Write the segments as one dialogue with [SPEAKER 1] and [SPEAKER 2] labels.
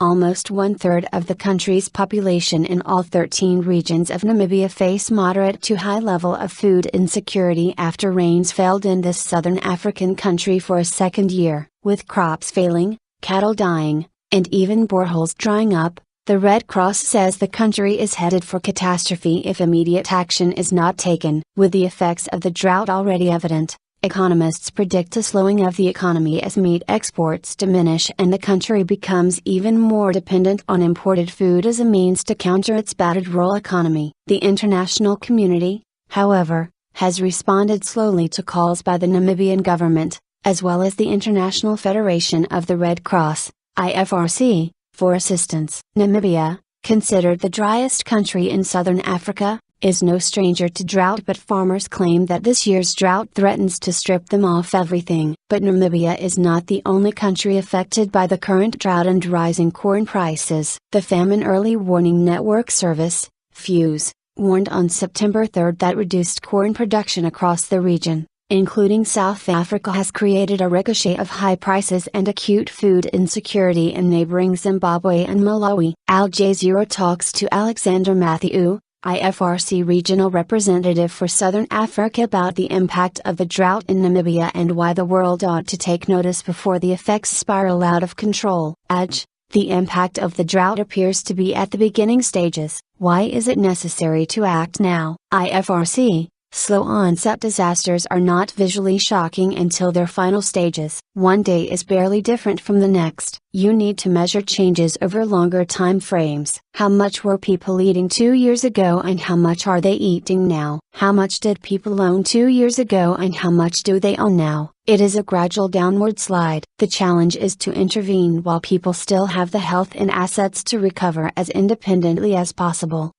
[SPEAKER 1] Almost one-third of the country's population in all 13 regions of Namibia face moderate to high level of food insecurity after rains failed in this southern African country for a second year. With crops failing, cattle dying, and even boreholes drying up, the Red Cross says the country is headed for catastrophe if immediate action is not taken. With the effects of the drought already evident, economists predict a slowing of the economy as meat exports diminish and the country becomes even more dependent on imported food as a means to counter its battered rural economy. The international community, however, has responded slowly to calls by the Namibian government, as well as the International Federation of the Red Cross, IFRC, for assistance. Namibia, considered the driest country in southern Africa, is no stranger to drought, but farmers claim that this year's drought threatens to strip them of everything. But Namibia is not the only country affected by the current drought and rising corn prices. The Famine Early Warning Network Service, FEWS, warned on September 3 that reduced corn production across the region, including South Africa, has created a ricochet of high prices and acute food insecurity in neighboring Zimbabwe and Malawi. Al Jazeera talks to Alexander Matthew, IFRC regional representative for Southern Africa, about the impact of the drought in Namibia and why the world ought to take notice before the effects spiral out of control. The impact of the drought appears to be at the beginning stages. Why is it necessary to act now? IFRC, slow onset disasters are not visually shocking until their final stages. One day is barely different from the next. You need to measure changes over longer time frames. How much were people eating 2 years ago and how much are they eating now? How much did people own 2 years ago and how much do they own now? It is a gradual downward slide. The challenge is to intervene while people still have the health and assets to recover as independently as possible.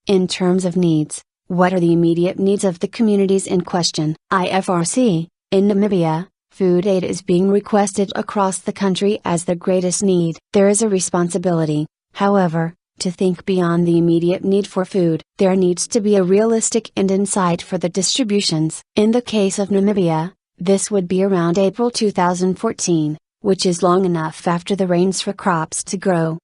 [SPEAKER 1] In terms of needs, what are the immediate needs of the communities in question? IFRC, in Namibia, food aid is being requested across the country as the greatest need. There is a responsibility, however, to think beyond the immediate need for food. There needs to be a realistic end in sight for the distributions. In the case of Namibia, this would be around April 2014, which is long enough after the rains for crops to grow.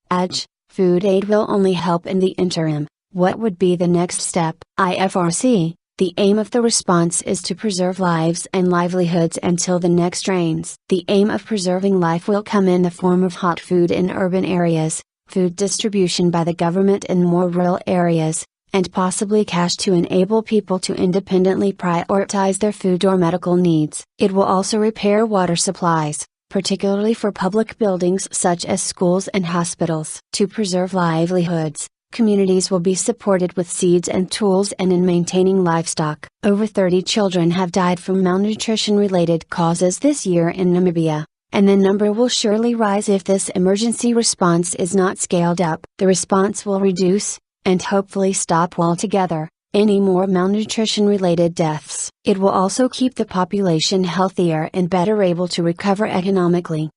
[SPEAKER 1] Food aid will only help in the interim. What would be the next step? IFRC, the aim of the response is to preserve lives and livelihoods until the next rains. The aim of preserving life will come in the form of hot food in urban areas, food distribution by the government in more rural areas, and possibly cash to enable people to independently prioritize their food or medical needs. It will also repair water supplies, particularly for public buildings such as schools and hospitals. To preserve livelihoods, communities will be supported with seeds and tools and in maintaining livestock. Over 30 children have died from malnutrition-related causes this year in Namibia, and the number will surely rise if this emergency response is not scaled up. The response will reduce, and hopefully stop altogether, any more malnutrition-related deaths. It will also keep the population healthier and better able to recover economically.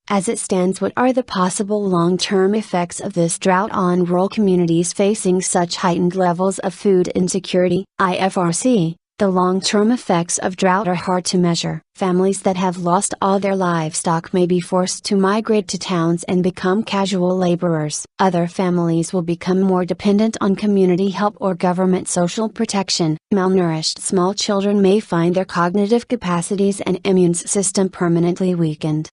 [SPEAKER 1] As it stands, what are the possible long-term effects of this drought on rural communities facing such heightened levels of food insecurity? IFRC, the long-term effects of drought are hard to measure. Families that have lost all their livestock may be forced to migrate to towns and become casual laborers. Other families will become more dependent on community help or government social protection. Malnourished small children may find their cognitive capacities and immune system permanently weakened.